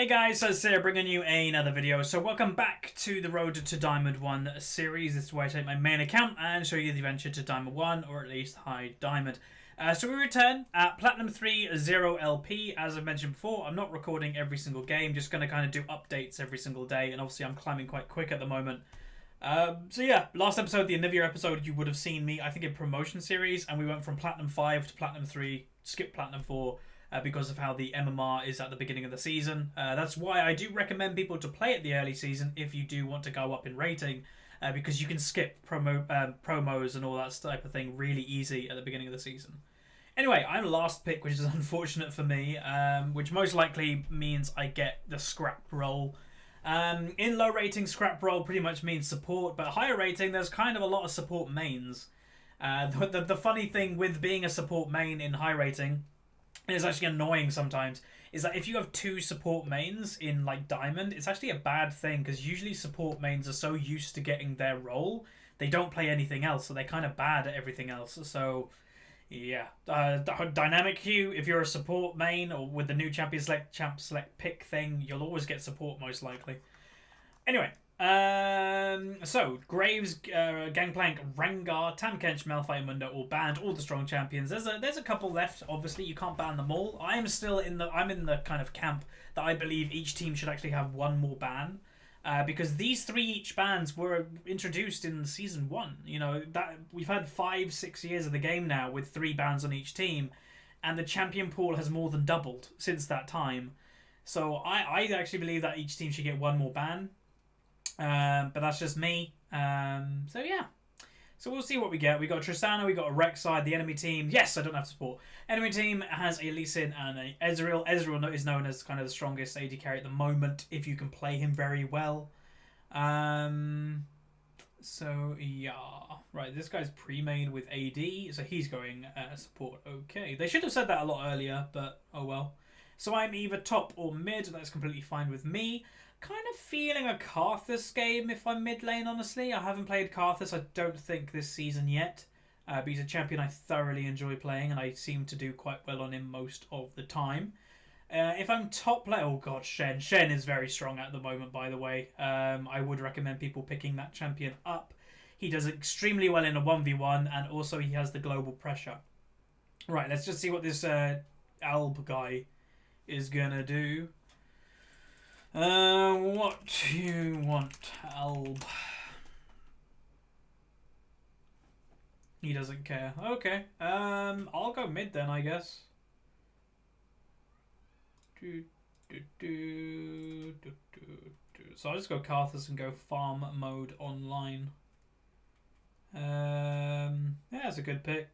Hey guys, so it's Sarah bringing you another video. So welcome back to the Road to Diamond 1 series. This is where I take my main account and show you the adventure to Diamond 1, or at least High Diamond. So we return at Platinum 3 0 LP. As I mentioned before, I'm not recording every single game, just going to kind of do updates every single day, and obviously I'm climbing quite quick at the moment. So yeah, last episode, the Anivia episode, you would have seen me, I think, in Promotion Series, and we went from Platinum 5 to Platinum 3, skipped Platinum 4, because of how the MMR is at the beginning of the season. That's why I do recommend people to play at the early season if you do want to go up in rating, because you can skip promos and all that type of thing really easy at the beginning of the season. Anyway, I'm last pick, which is unfortunate for me, which most likely means I get the scrap role. In low rating, scrap role pretty much means support, but higher rating, there's kind of a lot of support mains. The funny thing with being a support main in high rating, and it's actually annoying sometimes, is that if you have two support mains in like Diamond, it's actually a bad thing, because usually support mains are so used to getting their role, they don't play anything else, so they're kind of bad at everything else. So yeah, dynamic queue, if you're a support main, or with the new champ select pick thing, you'll always get support most likely. Anyway, so Graves, Gangplank, Rengar, Tamkench, Malphite, Mundo all banned, all the strong champions. There's a couple left. Obviously, you can't ban them all. I'm in the kind of camp that I believe each team should actually have one more ban, because these three each bans were introduced in season 1. You know that we've had 5-6 years of the game now with 3 bans on each team, and the champion pool has more than doubled since that time. So I actually believe that each team should get one more ban. But that's just me. So yeah. So we'll see what we get. We got Tristana, we got a Rek'Sai, the enemy team. Yes, I don't have support. Enemy team has a Lee Sin and a Ezreal. Ezreal is known as kind of the strongest AD carry at the moment, if you can play him very well. So yeah. Right, this guy's pre-made with AD, so he's going support. Okay. They should have said that a lot earlier, but oh well. So I'm either top or mid. That's completely fine with me. Kind of feeling a Karthus game if I'm mid lane, honestly. I haven't played Karthus, I don't think, this season yet. But he's a champion I thoroughly enjoy playing, and I seem to do quite well on him most of the time. If I'm top lane... Oh god, Shen. Shen is very strong at the moment, by the way. I would recommend people picking that champion up. He does extremely well in a 1v1, and also he has the global pressure. Right, let's just see what this Alb guy is gonna do. What do you want, Alb? He doesn't care. Okay. I'll go mid then, I guess. So I'll just go Karthus and go farm mode online. Yeah, that's a good pick.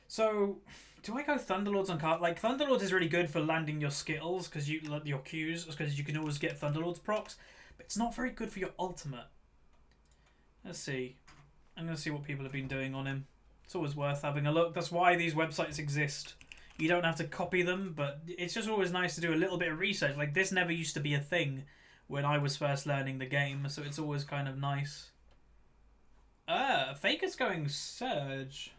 So, do I go Thunderlords on card? Like, Thunderlords is really good for landing your Skittles, because your Qs, because you can always get Thunderlords procs, but it's not very good for your ultimate. Let's see. I'm going to see what people have been doing on him. It's always worth having a look. That's why these websites exist. You don't have to copy them, but it's just always nice to do a little bit of research. Like, this never used to be a thing when I was first learning the game, so it's always kind of nice. Faker's going Surge.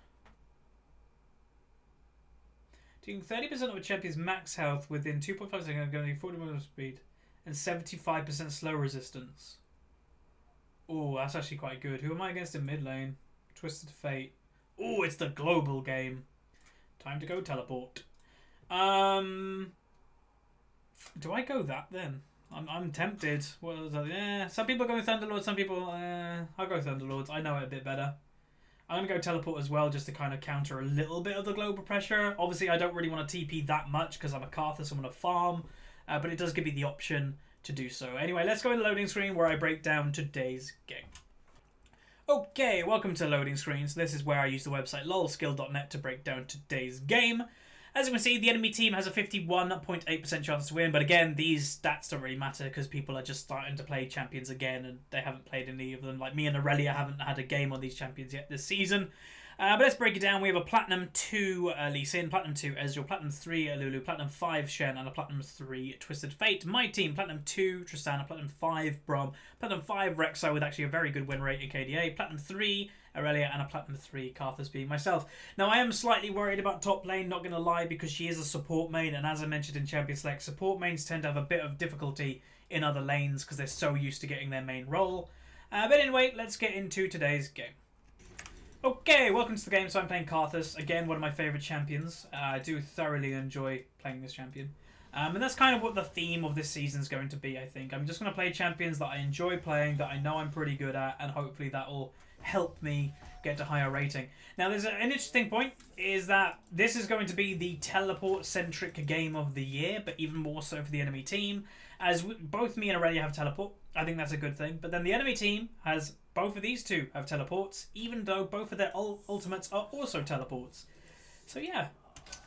Doing 30% of a champion's max health within 2.5 seconds, going 40 movement speed, and 75% slow resistance. Oh, that's actually quite good. Who am I against in mid lane? Twisted Fate. Oh, it's the global game. Time to go teleport. Do I go that then? I'm tempted. What was that? Yeah, some people are going Thunderlords, some people... I'll go Thunderlords. I know it a bit better. I'm going to go teleport as well, just to kind of counter a little bit of the global pressure. Obviously, I don't really want to TP that much because I'm a Karthus, I'm going to farm. But it does give me the option to do so. Anyway, let's go in the loading screen where I break down today's game. Okay, welcome to loading screen. So this is where I use the website lolskill.net to break down today's game. As you can see, the enemy team has a 51.8% chance to win, but again, these stats don't really matter because people are just starting to play champions again and they haven't played any of them. Like me and Aurelia haven't had a game on these champions yet this season. But let's break it down. We have a Platinum 2 Lee Sin, Platinum 2 Ezreal, Platinum 3 Lulu, Platinum 5 Shen, and a Platinum 3 Twisted Fate. My team, Platinum 2 Tristana, Platinum 5 Braum, Platinum 5 Rek'Sai with actually a very good win rate in KDA, Platinum 3 Aurelia, and a Platinum 3 Karthus being myself. Now, I am slightly worried about top lane, not going to lie, because she is a support main, and as I mentioned in Champion Select, support mains tend to have a bit of difficulty in other lanes because they're so used to getting their main role. But anyway, let's get into today's game. Okay, welcome to the game. So I'm playing Karthus, again, one of my favourite champions. I do thoroughly enjoy playing this champion. And that's kind of what the theme of this season is going to be, I think. I'm just going to play champions that I enjoy playing, that I know I'm pretty good at, and hopefully that will help me get to higher rating. Now, there's an interesting point, is that this is going to be the teleport-centric game of the year, but even more so for the enemy team, as both me and Aurelia have teleport. I think that's a good thing. But then the enemy team has... both of these two have teleports, even though both of their ultimates are also teleports. So yeah,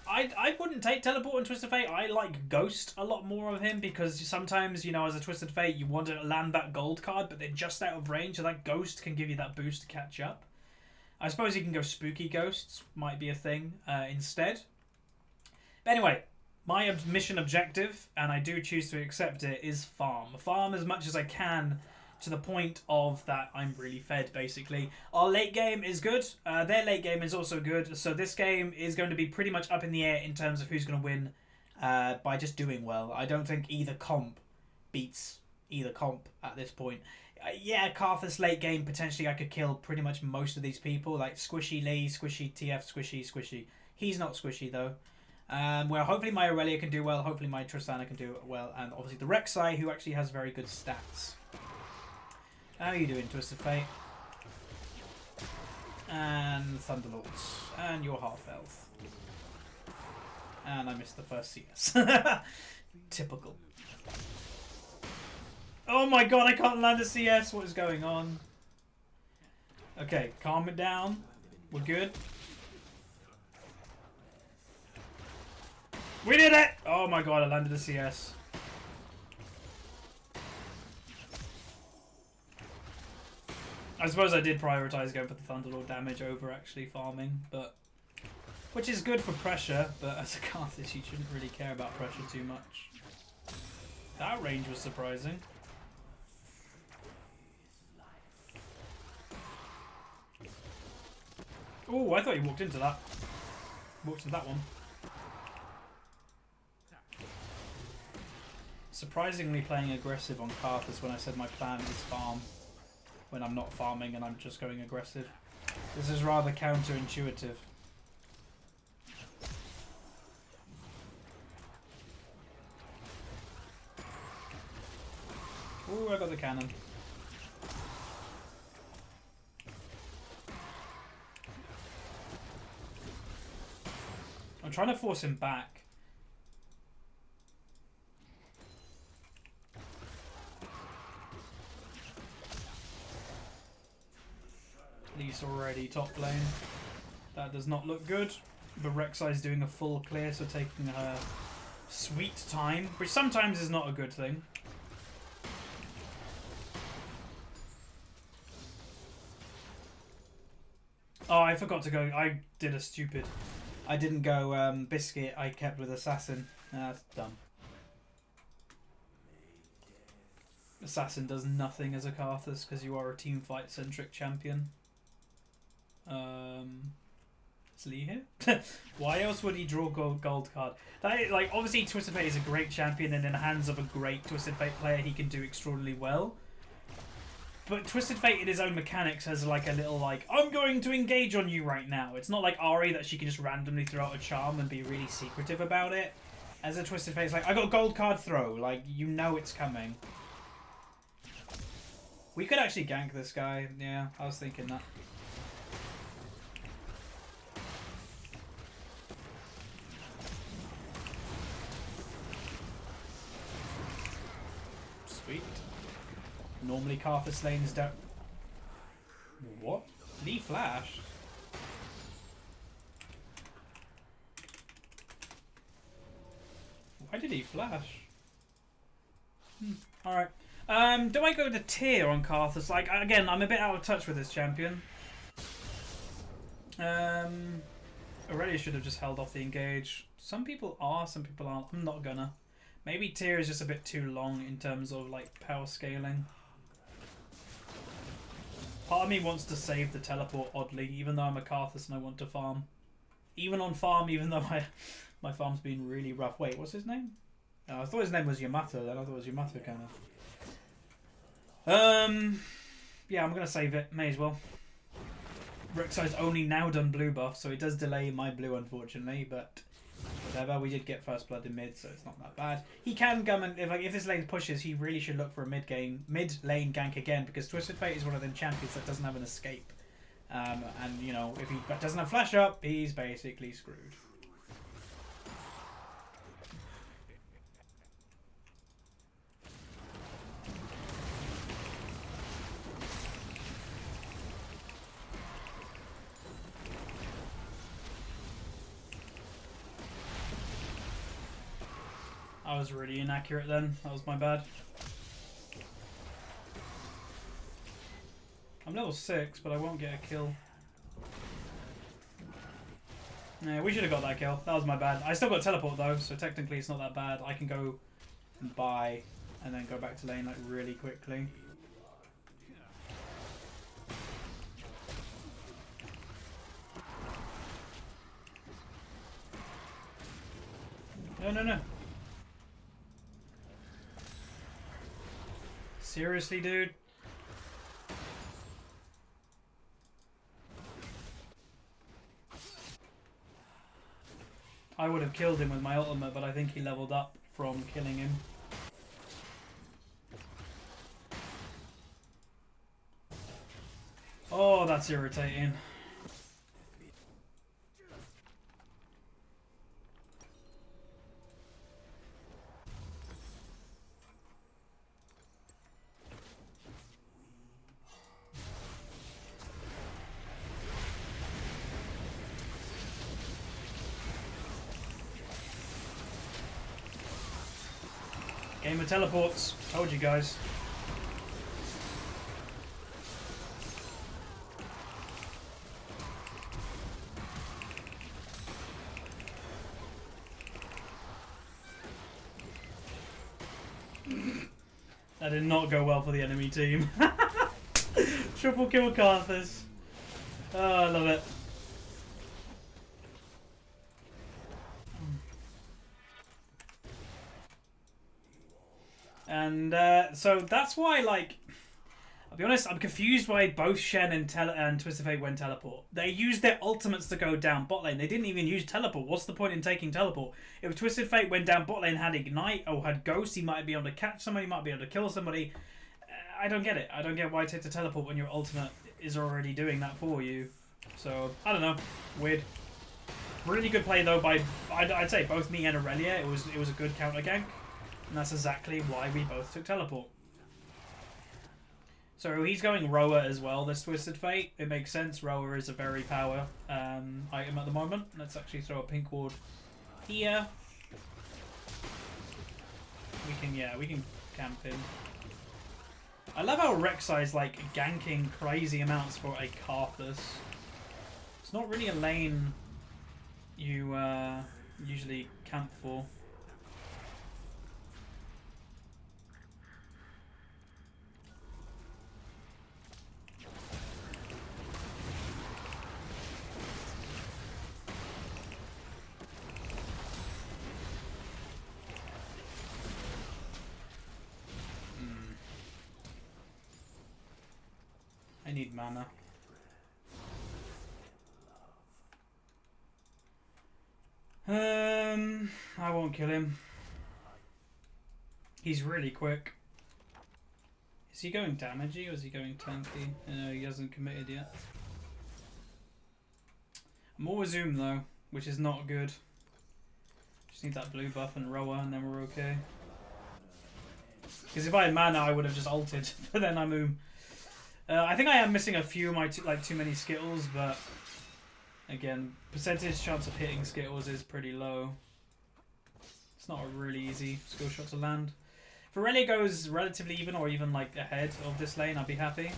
I wouldn't take teleport and Twisted Fate. I like Ghost a lot more of him because sometimes, you know, as a Twisted Fate, you want to land that gold card, but they're just out of range, so that Ghost can give you that boost to catch up. I suppose you can go Spooky Ghosts, might be a thing instead. But anyway, my mission objective, and I do choose to accept it, is farm. Farm as much as I can, to the point of that I'm really fed, basically. Our late game is good. Their late game is also good. So this game is going to be pretty much up in the air in terms of who's going to win by just doing well. I don't think either comp beats either comp at this point. Yeah, Karthus late game, potentially I could kill pretty much most of these people. Like Squishy Lee, Squishy TF, Squishy. He's not Squishy, though. Well, hopefully my Aurelia can do well. Hopefully my Tristana can do well. And obviously the Rek'Sai, who actually has very good stats. How are you doing, Twisted Fate? And Thunderlords. And you're half health. And I missed the first CS. Typical. Oh my god, I can't land a CS. What is going on? Okay, calm it down. We're good. We did it! Oh my god, I landed a CS. I suppose I did prioritise going for the Thunderlord damage over actually farming, but which is good for pressure, but as a Karthus you shouldn't really care about pressure too much. That range was surprising. Oh, I thought you walked into that. Walked into that one. Surprisingly playing aggressive on Karthus when I said my plan is farm. When I'm not farming and I'm just going aggressive. This is rather counterintuitive. Ooh, I got the cannon. I'm trying to force him back. Lee's already top lane. That does not look good. But Rek'Sai is doing a full clear, so taking her sweet time, which sometimes is not a good thing. Oh, I forgot to go. I did a stupid. I didn't go Biscuit. I kept with Assassin. That's dumb. Assassin does nothing as a Karthus because you are a team fight centric champion. Is Lee here? Why else would he draw gold card? That, like, obviously Twisted Fate is a great champion, and in the hands of a great Twisted Fate player he can do extraordinarily well. But Twisted Fate in his own mechanics has like a little like, I'm going to engage on you right now. It's not like Ari that she can just randomly throw out a charm and be really secretive about it. As a Twisted Fate, it's like, I got a gold card throw. Like, you know it's coming. We could actually gank this guy. Yeah, I was thinking that. Sweet. Normally Karthus lanes don't... What? Lee flashed? Why did he flash? Alright. Do I go to tier on Karthus? Like, again, I'm a bit out of touch with this champion. Aurelia should have just held off the engage. Some people are, some people aren't. I'm not gonna. Maybe tier is just a bit too long in terms of like power scaling. Part of me wants to save the teleport oddly, even though I'm a Karthus and I want to farm. Even on farm, even though my farm's been really rough. Wait, what's his name? Oh, I thought his name was Yamato then. I thought it was Yamato kind of. Yeah, I'm gonna save it. May as well. Rek'Sai's only now done blue buff, so it does delay my blue unfortunately, but whatever. We did get first blood in mid, so it's not that bad. He can come and if this lane pushes, he really should look for a mid lane gank again, because Twisted Fate is one of them champions that doesn't have an escape. And you know, if he doesn't have flash up, he's basically screwed. I was really inaccurate then. That was my bad. I'm level 6, but I won't get a kill. Yeah, we should have got that kill. That was my bad. I still got teleport though, so technically it's not that bad. I can go and buy and then go back to lane like really quickly. No, no, no. Seriously, dude? I would have killed him with my ultimate, but I think he leveled up from killing him. Oh, that's irritating. Game of teleports. Told you guys. That did not go well for the enemy team. Triple kill Karthus. Oh, I love it. And so that's why, like, I'll be honest, I'm confused why both Shen and Twisted Fate went teleport. They used their ultimates to go down bot lane. They didn't even use teleport. What's the point in taking teleport? If Twisted Fate went down bot lane, had Ignite, or had Ghost, he might be able to catch somebody, might be able to kill somebody. I don't get it. I don't get why take the teleport when your ultimate is already doing that for you. So, I don't know. Weird. Really good play, though, by, I'd say, both me and Aurelia. It was a good counter gank. And that's exactly why we both took teleport. So he's going Rower as well, this Twisted Fate. It makes sense. Rower is a very power item at the moment. Let's actually throw a pink ward here. We can camp in. I love how Rek'Sai is like ganking crazy amounts for a Karthus. It's not really a lane you usually camp for. I need mana. I won't kill him. He's really quick. Is he going damagey or is he going tanky? No, he hasn't committed yet. More zoom though, which is not good. Just need that blue buff and Rower and then we're okay. Because if I had mana I would have just ulted, but then I moom. I think I am missing a few of my too many Skittles, but again, percentage chance of hitting Skittles is pretty low. It's not a really easy skill shot to land. If Aurelia goes relatively even or even like ahead of this lane, I'd be happy.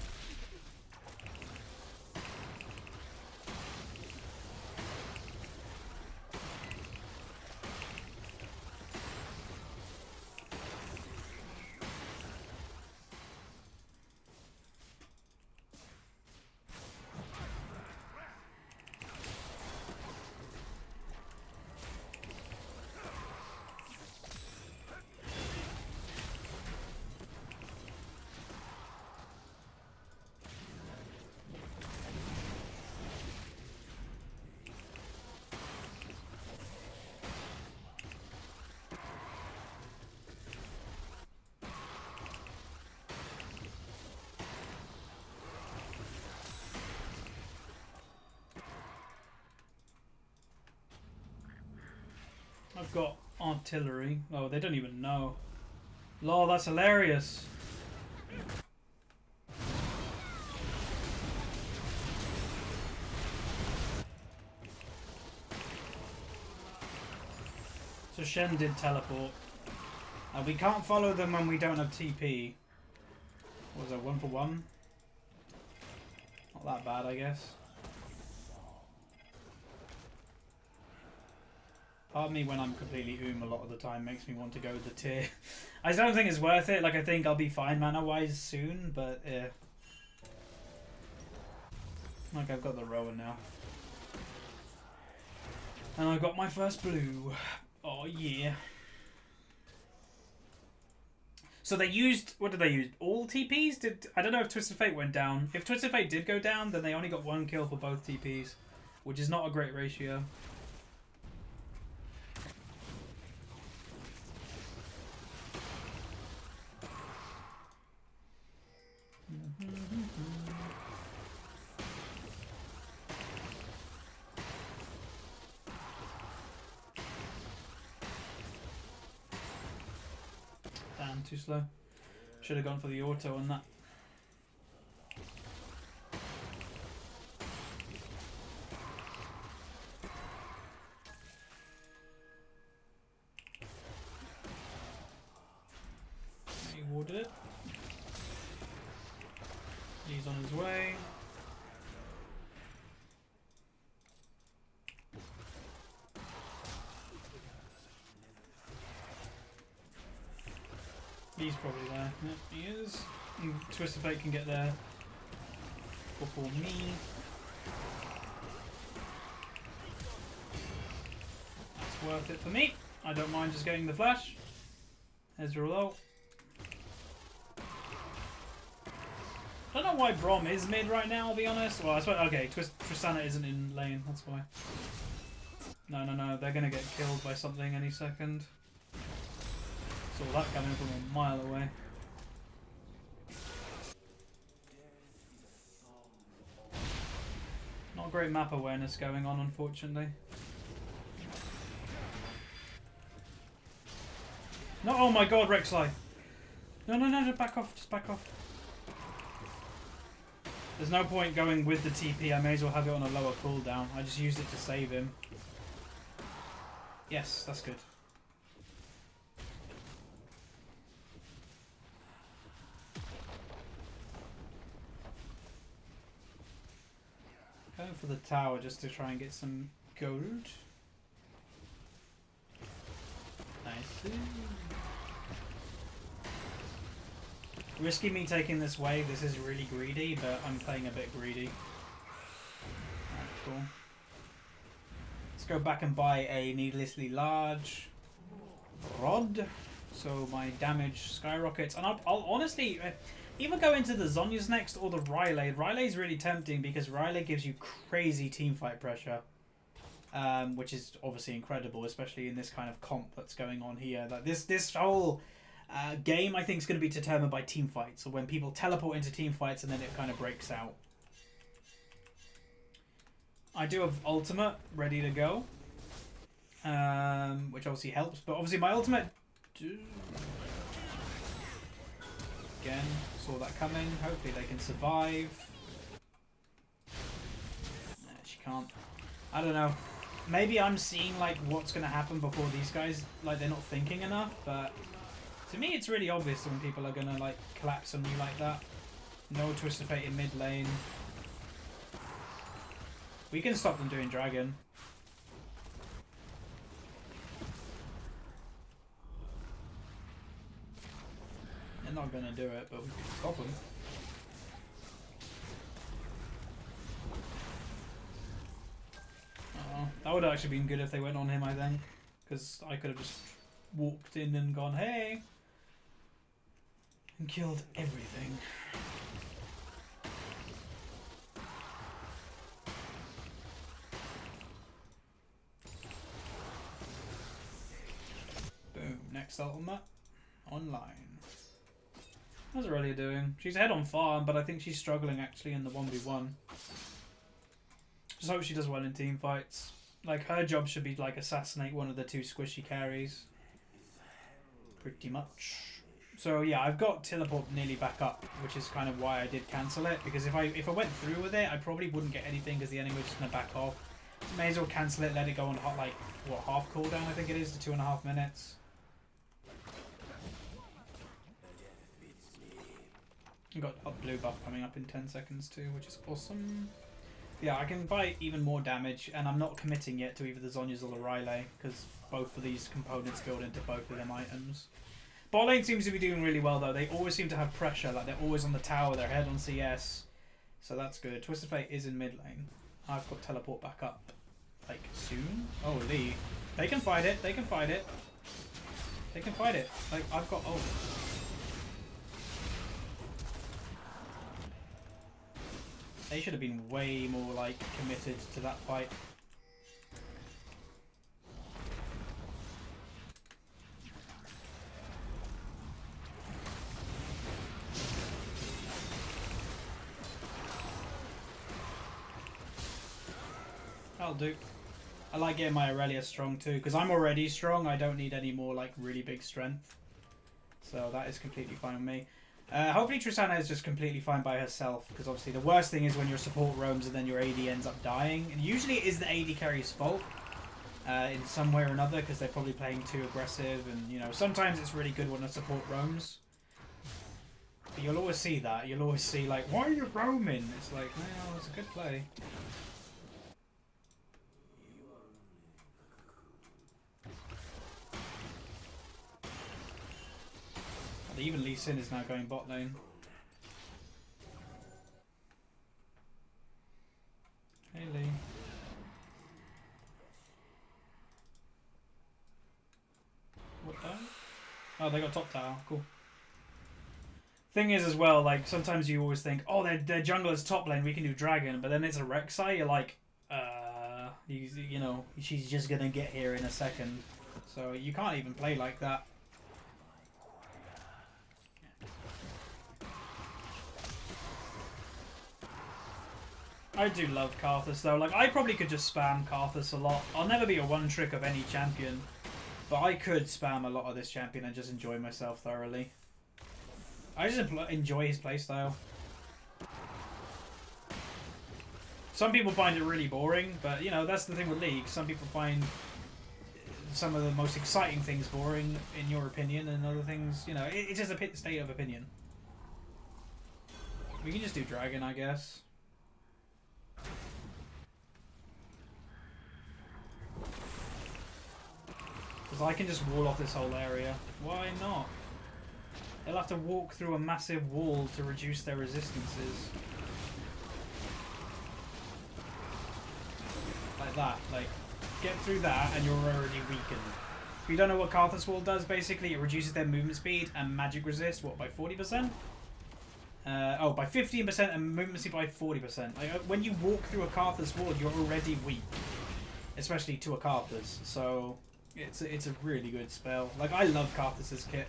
I've got artillery. Oh, they don't even know. Lol, that's hilarious. So Shen did teleport. We can't follow them when we don't have TP. What was that, 1 for 1? Not that bad, I guess. Part of me, when I'm completely a lot of the time, makes me want to go with the tier. I don't think it's worth it. Like, I think I'll be fine mana-wise soon, but yeah. Like, I've got the Rowan now. And I got my first blue. Oh, yeah. So they used... What did they use? All TPs? I don't know if Twisted Fate went down. If Twisted Fate did go down, then they only got 1 kill for both TPs. Which is not a great ratio. Damn, too slow. Should have gone for the auto on that. He warded it. He's on his way. He's probably there. Yep, he is. Twisted Fate can get there before me. That's worth it for me. I don't mind just getting the flash. Ezreal low. I don't know why Brom is mid right now, I'll be honest. Well, I suppose, okay, Tristana isn't in lane, that's why. No, they're gonna get killed by something any second. Saw that coming from a mile away. Not great map awareness going on, unfortunately. No, oh my god, Rek'Sai. No, just back off, There's no point going with the TP, I may as well have it on a lower cooldown. I just used it to save him. Yes, that's good. Going for the tower just to try and get some gold. Nice. Risky me taking this wave. This is really greedy, but I'm playing a bit greedy. Alright, cool. Let's go back and buy a needlessly large rod, so my damage skyrockets. And I'll honestly either go into the Zhonya's next or the Rylai. Rylai's really tempting because Rylai gives you crazy teamfight pressure, which is obviously incredible, especially in this kind of comp that's going on here. Like this whole game, I think, is going to be determined by team fights. So when people teleport into team fights and then it kind of breaks out. I do have ultimate ready to go, which obviously helps. But obviously my ultimate... Again, saw that coming. Hopefully they can survive. Nah, she can't. I don't know. Maybe I'm seeing like what's going to happen before these guys, like they're not thinking enough, but... To me, it's really obvious when people are gonna like collapse on you like that. No Twisted Fate in mid lane. We can stop them doing dragon. They're not gonna do it, but we can stop them. That would have actually been good if they went on him, I think, because I could have just walked in and gone, hey. And killed everything. Boom. Next ultimate. Online. How's Aurelia doing? She's ahead on farm, but I think she's struggling actually in the 1v1. Just hope she does well in team fights. Like, her job should be, like, assassinate one of the 2 squishy carries. Pretty much. So, yeah, I've got teleport nearly back up, which is kind of why I did cancel it. Because if I went through with it, I probably wouldn't get anything because the enemy was just going to back off. May as well cancel it, let it go on, like, what, half cooldown, I think it is, to 2.5 minutes. I've got a blue buff coming up in 10 seconds too, which is awesome. Yeah, I can buy even more damage, and I'm not committing yet to either the Zhonya's or the Riley, because both of these components build into both of them items. Bot lane seems to be doing really well though. They always seem to have pressure, like they're always on the tower, they're ahead on CS. So that's good. Twisted Fate is in mid lane. I've got teleport back up, like, soon. Oh, Lee. They can fight it, they can fight it. They can fight it. Like, I've got... Oh. They should have been way more, like, committed to that fight. That'll do. I like getting my Aurelia strong too, because I'm already strong. I don't need any more, like, really big strength. So that is completely fine with me. Hopefully Tristana is just completely fine by herself, because obviously the worst thing is when your support roams and then your AD ends up dying. And usually it is the AD carry's fault in some way or another, because they're probably playing too aggressive, and, you know, sometimes it's really good when a support roams. But you'll always see that. You'll always see, like, why are you roaming? It's like, well, it's a good play. Even Lee Sin is now going bot lane. Hey Lee. What the? Oh, they got top tower. Cool. Thing is as well, like, sometimes you always think, oh, their jungler's top lane, we can do dragon, but then it's a Rek'Sai, you're like, you know, she's just gonna get here in a second. So you can't even play like that. I do love Karthus though. Like, I probably could just spam Karthus a lot. I'll never be a one trick of any champion, but I could spam a lot of this champion and just enjoy myself thoroughly. I just enjoy his playstyle. Some people find it really boring, but, you know, that's the thing with League. Some people find some of the most exciting things boring, in your opinion, and other things, you know, it's just a state of opinion. We can just do Dragon, I guess. Because I can just wall off this whole area. Why not? They'll have to walk through a massive wall to reduce their resistances. Like that. Like, get through that and you're already weakened. If you don't know what Karthus wall does, basically, it reduces their movement speed and magic resist, what, by 40%? Oh, by 15% and movement speed by 40%. Like, when you walk through a Karthus wall, you're already weak. Especially to a Karthus, so... It's a really good spell. Like, I love Karthus' kit.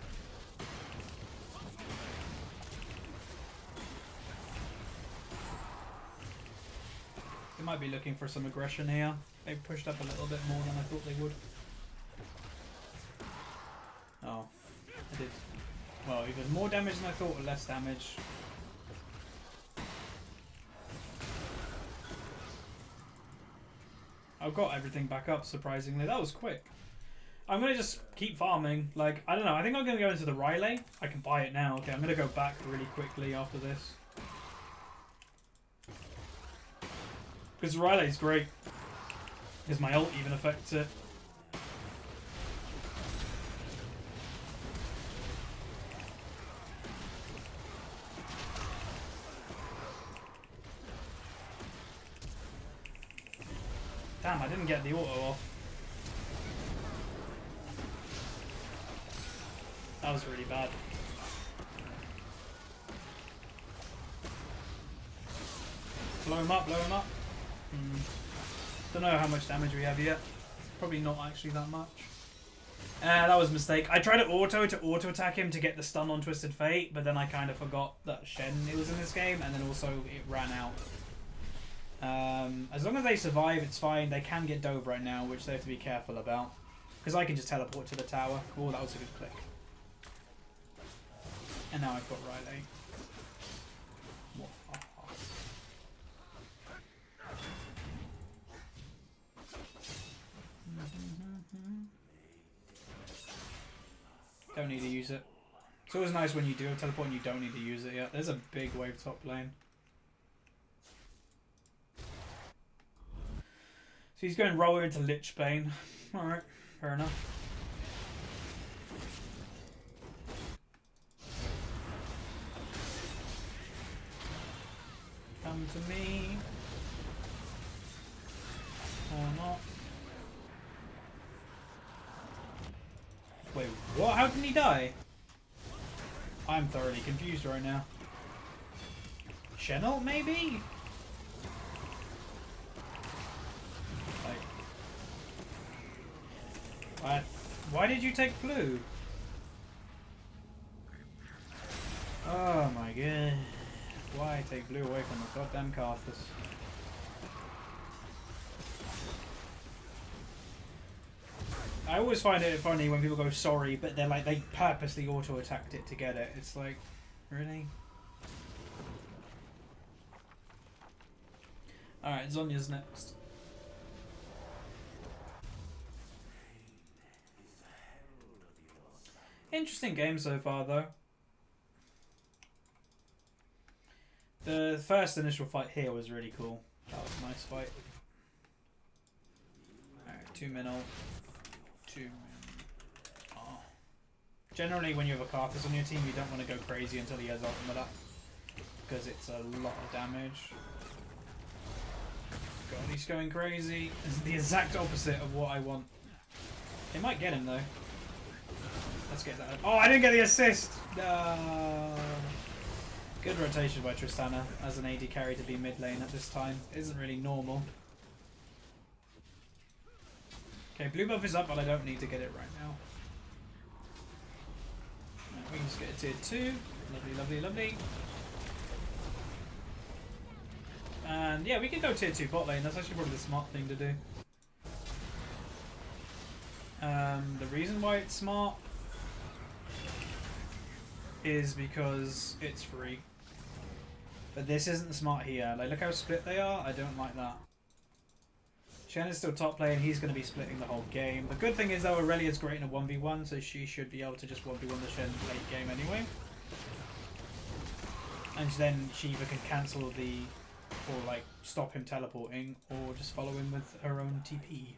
They might be looking for some aggression here. They pushed up a little bit more than I thought they would. Oh, I did. Well, either more damage than I thought or less damage. I've got everything back up, surprisingly. That was quick. I'm going to just keep farming. Like, I don't know. I think I'm going to go into the Riley. I can buy it now. Okay, I'm going to go back really quickly after this. Because Riley's great. Because my ult even affects it. Damn, I didn't get the auto off. That was really bad. Blow him up, blow him up. Don't know how much damage we have yet. Probably not actually that much. That was a mistake. I tried to auto attack him to get the stun on Twisted Fate, but then I kind of forgot that Shen was in this game, and then also it ran out. As long as they survive, it's fine. They can get dove right now, which they have to be careful about. Because I can just teleport to the tower. Oh, that was a good click. And now I've got Riley. Don't need to use it. It's always nice when you do a teleport and you don't need to use it yet. There's a big wave top lane. So he's going roller into Lich Bane. Alright, fair enough. Come to me. Or not. Wait, what? How can he die? I'm thoroughly confused right now. Chenault, maybe? Like... What? Why did you take blue? Oh my god. Why take blue away from the goddamn Karthus? I always find it funny when people go sorry, but they're like, they purposely auto-attacked it to get it. It's like, really? Alright, Zonya's next. Interesting game so far, though. The first initial fight here was really cool. That was a nice fight. Alright, 2 min ult. 2 min. Oh. Generally, when you have a Karthus on your team, you don't want to go crazy until he has ultimate up. Because it's a lot of damage. God, he's going crazy. This is the exact opposite of what I want. They might get him, though. Let's get that. Oh, I didn't get the assist! No. Good rotation by Tristana as an AD carry to be mid lane at this time. Isn't really normal. Okay, blue buff is up, but I don't need to get it right now. Right, we can just get a tier 2. Lovely, lovely, lovely. And yeah, we can go tier 2 bot lane. That's actually probably the smart thing to do. The reason why it's smart is because it's free. But this isn't smart here. Like, look how split they are. I don't like that. Shen is still top lane. He's going to be splitting the whole game. The good thing is, though, Aurelia's great in a 1v1, so she should be able to just 1v1 the Shen late game anyway. And then she either can cancel the... or, like, stop him teleporting, or just follow him with her own TP.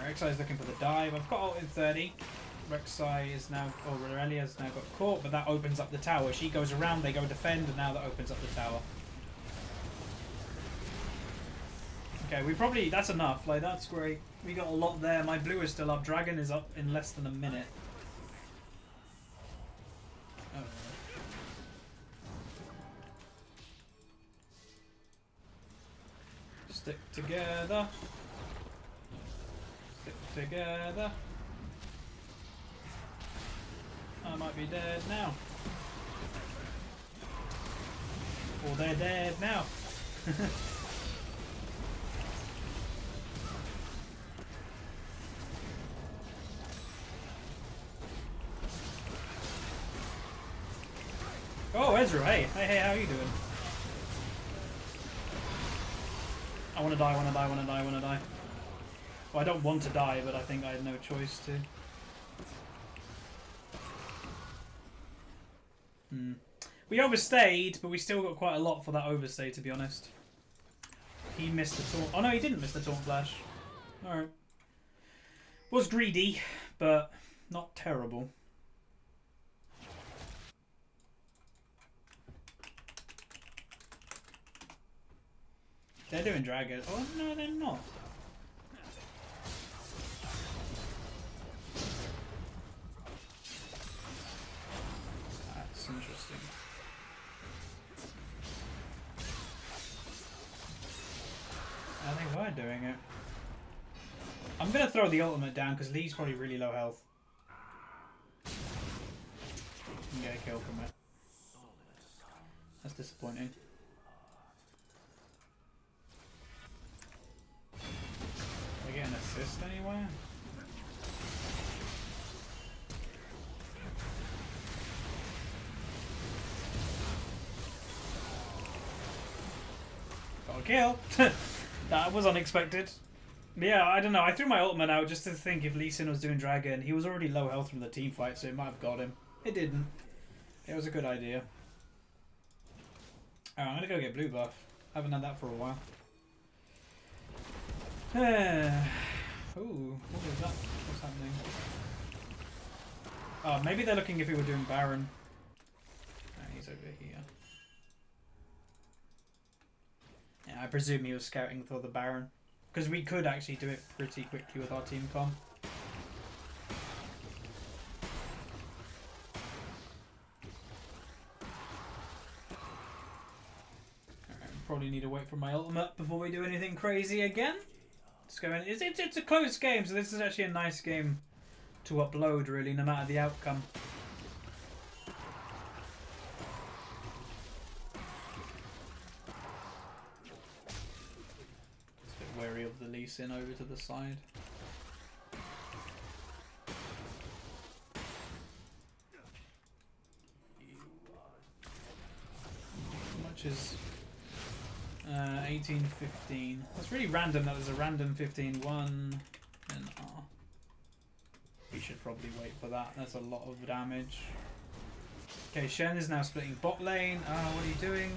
Rek'Sai is looking for the dive. I've got ult in 30. Rek'Sai is now, or Aurelia's now got caught, but that opens up the tower. She goes around, they go defend, and now that opens up the tower. Okay, we probably, that's enough. Like, that's great. We got a lot there. My blue is still up. Dragon is up in less than a minute. Oh. Stick together. Together. I might be dead now. Or they're dead now. Oh, Ezra, hey. Hey, how are you doing? I want to die, want to die, want to die, want to die. Well, I don't want to die, but I think I had no choice to. We overstayed, but we still got quite a lot for that overstay, to be honest. He missed the taunt. Oh no, he didn't miss the taunt flash. Alright. Was greedy, but not terrible. They're doing dragon. Oh no, they're not. That's interesting. I think we're doing it. I'm gonna throw the ultimate down because Lee's probably really low health. Can get a kill from it. disappointing. Did I get an assist anywhere? Got a kill! That was unexpected. Yeah, I don't know. I threw my ultimate out just to think if Lee Sin was doing Dragon. He was already low health from the team fight, so it might have got him. It didn't. It was a good idea. Alright, I'm gonna go get blue buff. Haven't had that for a while. Ooh, what was that? What's happening? Oh, maybe they're looking if we were doing Baron. Oh, he's over here. Yeah, I presume he was scouting for the Baron. Because we could actually do it pretty quickly with our team comm. Probably need to wait for my ultimate before we do anything crazy again. Let's go in. It's a close game, so this is actually a nice game to upload, really, no matter the outcome. Just a bit wary of the Lee Sin over to the side. How much is 18, 15. That's really random that there's a random 15, 1, and R. We should probably wait for that. That's a lot of damage. Okay, Shen is now splitting bot lane. Oh, what are you doing?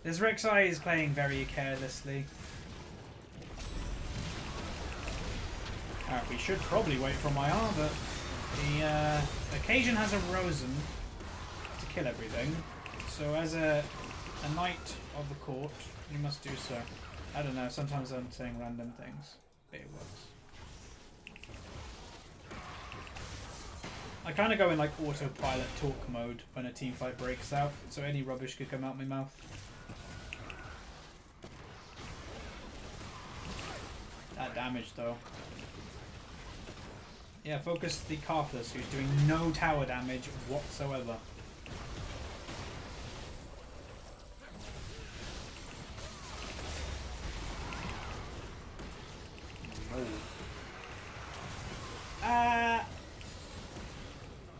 This Rek'Sai is playing very carelessly. Alright, we should probably wait for my R, but the occasion has arisen to kill everything. So as a knight of the court, you must do so. I don't know, sometimes I'm saying random things, but it works. I kind of go in like autopilot talk mode when a team fight breaks out, so any rubbish could come out my mouth. That damage though. Yeah, focus the Karthus, who's doing no tower damage whatsoever.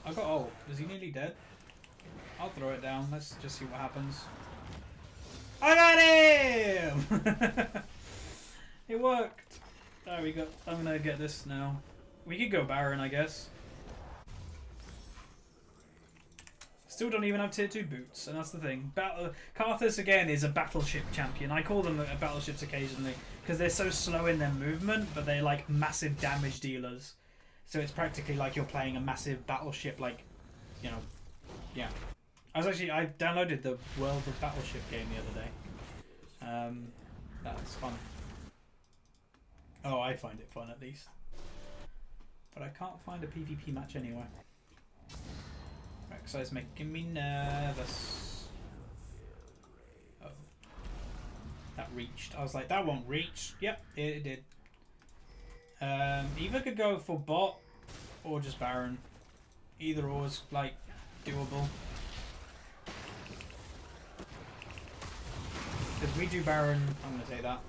I got ult. Is he nearly dead? I'll throw it down. Let's just see what happens. I got him! It worked. There we go. I'm gonna get this now. We could go Baron, I guess. Still don't even have tier 2 boots, and that's the thing. Karthus, again, is a battleship champion. I call them battleships occasionally, because they're so slow in their movement, but they're like massive damage dealers. So it's practically like you're playing a massive battleship, like, you know, yeah. I downloaded the World of Battleship game the other day. That's fun. Oh, I find it fun at least. But I can't find a PvP match anywhere. Rek'Sai's making me nervous. Oh. That reached. I was like, that won't reach. Yep, it did. Either could go for bot or just Baron. Either or is like doable. Because we do Baron. I'm gonna say that.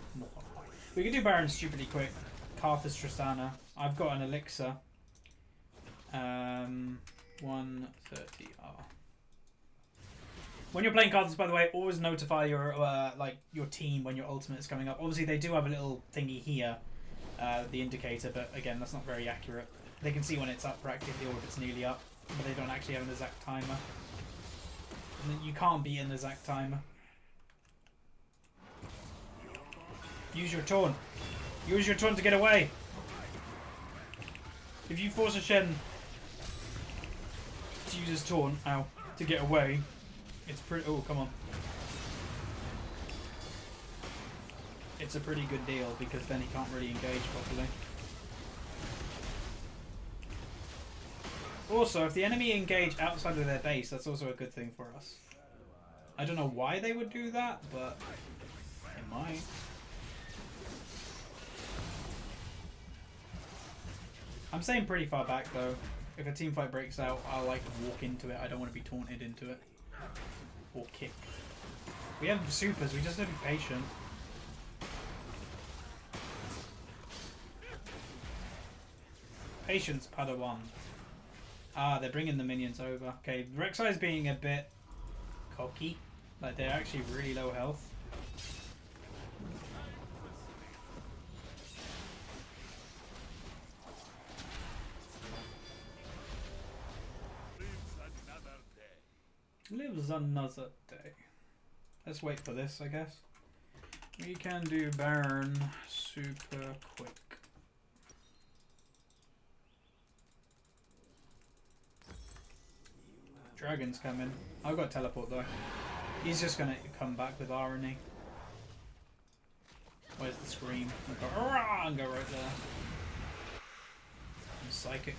We could do Baron stupidly quick. Karthus Tristana. I've got an elixir. 130R. When you're playing Karthus, by the way, always notify your your team when your ultimate is coming up. Obviously, they do have a little thingy here, the indicator, but again, that's not very accurate. They can see when it's up practically or if it's nearly up, but they don't actually have an exact timer. And you can't be an exact timer. Use your taunt. Use your taunt to get away. If you force a Shen to use his taunt, to get away, it's pretty. Oh, come on. It's a pretty good deal because then he can't really engage properly. Also, if the enemy engage outside of their base, that's also a good thing for us. I don't know why they would do that, but they might. I'm staying pretty far back though. If a team fight breaks out, I'll like walk into it. I don't want to be taunted into it. Or kicked. We have supers, we just have to be patient. Patience, Padawan. Ah, they're bringing the minions over. Okay, Rek'Sai's being a bit cocky. Like, they're actually really low health. Lives another day. Let's wait for this, I guess. We can do Baron super quick. Dragon's coming. I've got teleport though. He's just gonna come back with irony. Where's the scream? And go, "Arrgh!" and go right there. I'm psychic.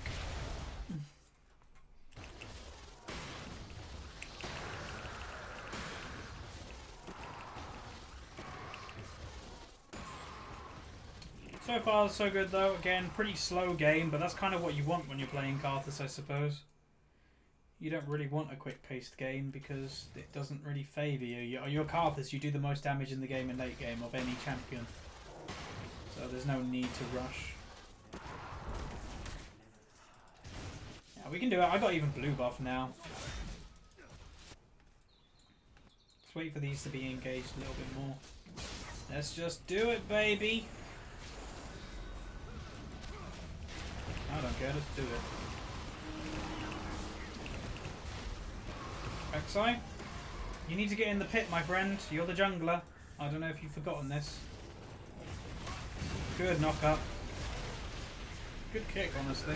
So far, so good though. Again, pretty slow game, but that's kind of what you want when you're playing Karthus, I suppose. You don't really want a quick-paced game because it doesn't really favour you. You're Karthus, you do the most damage in the game in late game of any champion. So there's no need to rush. Yeah, we can do it. I got even blue buff now. Let's wait for these to be engaged a little bit more. Let's just do it, baby! I don't care, let's do it. Rek'Sai, you need to get in the pit, my friend. You're the jungler. I don't know if you've forgotten this. Good knock up. Good kick, honestly.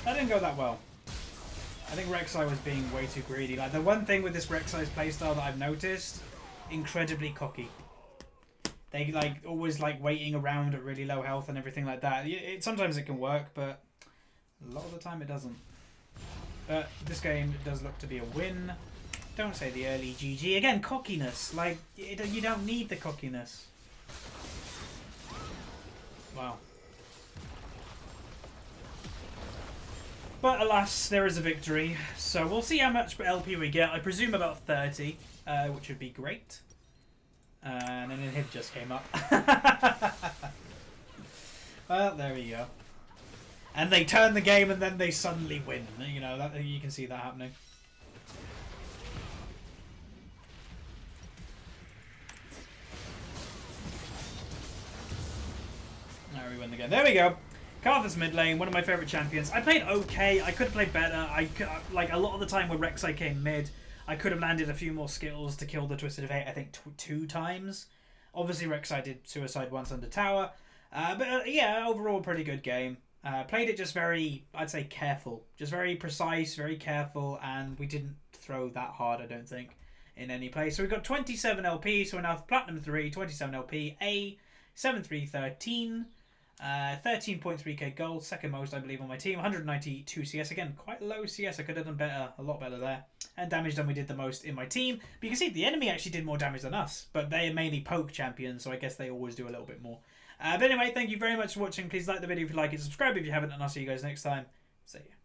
That didn't go that well. I think Rek'Sai was being way too greedy. Like, the one thing with this Rek'Sai's playstyle that I've noticed, incredibly cocky. They like always like waiting around at really low health and everything like that. Sometimes it can work, but a lot of the time it doesn't. But this game does look to be a win. Don't say the early GG. Again, cockiness. Like, you don't need the cockiness. Wow. But alas, there is a victory. So we'll see how much LP we get. I presume about 30, which would be great. And then hit just came up. Well, there we go. And they turn the game and then they suddenly win. You know, that, you can see that happening. Now we win the game. There we go. Karthus mid lane, one of my favourite champions. I played okay. I could have played better. Like, a lot of the time when Rek'Sai came mid, I could have landed a few more skills to kill the Twisted of Fate, I think 2 times. Obviously, Rek'Sai did suicide once under tower. But yeah, overall, pretty good game. Played it just very, I'd say, careful. Just very precise, very careful, and we didn't throw that hard, I don't think, in any play. So we got 27 LP, so we're now Platinum 3, 27 LP, A, 7313. 13.3k gold, second most I believe on my team, 192 CS, again quite low CS, I could have done better, a lot better there, and damage done we did the most in my team, but you can see the enemy actually did more damage than us, but they are mainly poke champions, so I guess they always do a little bit more. But anyway, thank you very much for watching, please like the video if you like it, subscribe if you haven't, and I'll see you guys next time, see ya.